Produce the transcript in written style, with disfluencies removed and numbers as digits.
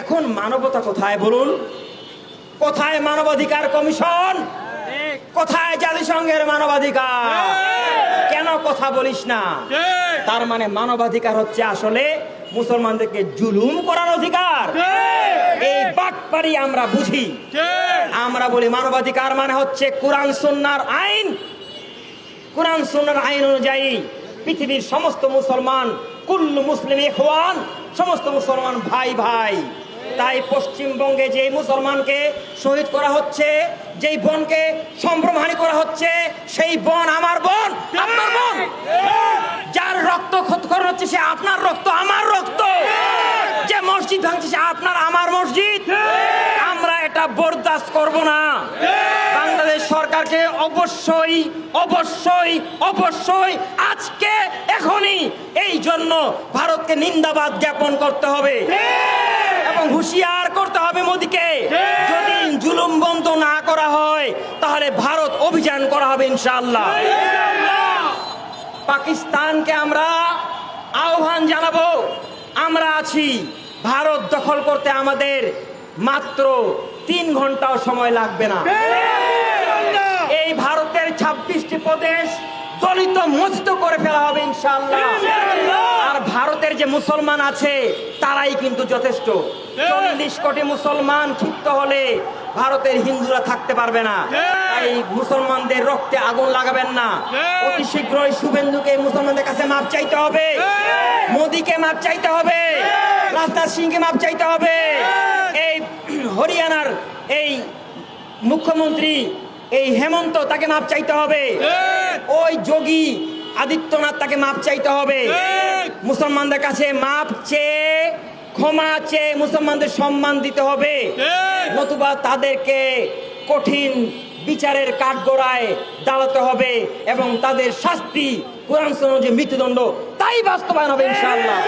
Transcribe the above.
এখন মানবতা কোথায় বলুন? কোথায় মানবাধিকার কমিশন? কোথায় জাতিসংঘের মানবাধিকার? কেন কথা বলিস না? তার মানে মানবাধিকার হচ্ছে আসলে মুসলমানদেরকে জুলুম করার অধিকার। এই বাটপারি আমরা বুঝি। আমরা বলি মানবাধিকার মানে হচ্ছে কোরআন সুন্নাহর আইন। কোরআন সুন্নাহর আইন অনুযায়ী পৃথিবীর সমস্ত মুসলমান, কুল্লু মুসলিম ইখওয়ান, সমস্ত মুসলমান ভাই ভাই। তাই পশ্চিমবঙ্গে যে মুসলমানকে শহীদ করা হচ্ছে, যেই বোনকে সম্ভ্রমহানি করা হচ্ছে, সেই বোন আমার বোন, আপনার বোন। যার রক্ত ক্ষতকরণ হচ্ছে সে আপনার রক্ত, আমার রক্ত। যে মসজিদ ভাঙছে সে আপনার আমার মসজিদ। আমরা এটা বরদাস্ত করব না। বাংলাদেশ সরকারকে অবশ্যই অবশ্যই অবশ্যই আজকে এখনই এই জন্য ভারতকে নিন্দাবাদ জ্ঞাপন করতে হবে এবং হুঁশিয়ার করতে হবে মোদিকে। যদি জুলুম বন্ধ না করা হয় তাহলে ভারত অভিযান করা হবে ইনশাআল্লাহ। পাকিস্তানকে আমরা আহ্বান জানাবো, আমরা আছি। ভারত দখল করতে আমাদের মাত্র 3 ঘন্টাও সময় লাগবে না। এই ভারতের 26টি প্রদেশ দলিত মোচিত করে ফেলা হবে ইনশাআল্লাহ। আর ভারতের যে মুসলমান আছে তারাই কিন্তু যথেষ্ট। 40 কোটি মুসলমান ক্ষিপ্ত হলে ভারতের হিন্দুরা থাকতে পারবে না। তাই মুসলমানদের রক্তে আগুন লাগাবেন না। অতি শীঘ্রই শুভেন্দুকে মুসলমানদের কাছে মাপ চাইতে হবে, মোদিকে মাপ চাইতে হবে, রাজনাথ সিংকে মাপ চাইতে হবে। এই হরিয়ানার এই মুখ্যমন্ত্রী এই হেমন্ত, তাকে মাপ চাইতে হবে। ওই যোগী আদিত্যনাথ, তাকে মাপ চাইতে হবে। মুসলমানদের কাছে মাপ চেয়ে, ক্ষমা চেয়ে মুসলমানদের সম্মান দিতে হবে, নতুবা তাদেরকে কঠিন বিচারের কাঠগড়ায় দাঁড়াতে হবে এবং তাদের শাস্তি কোরআন সুন্নাহ যে মৃত্যুদণ্ড তাই বাস্তবায়ন হবে ইনশাআল্লাহ।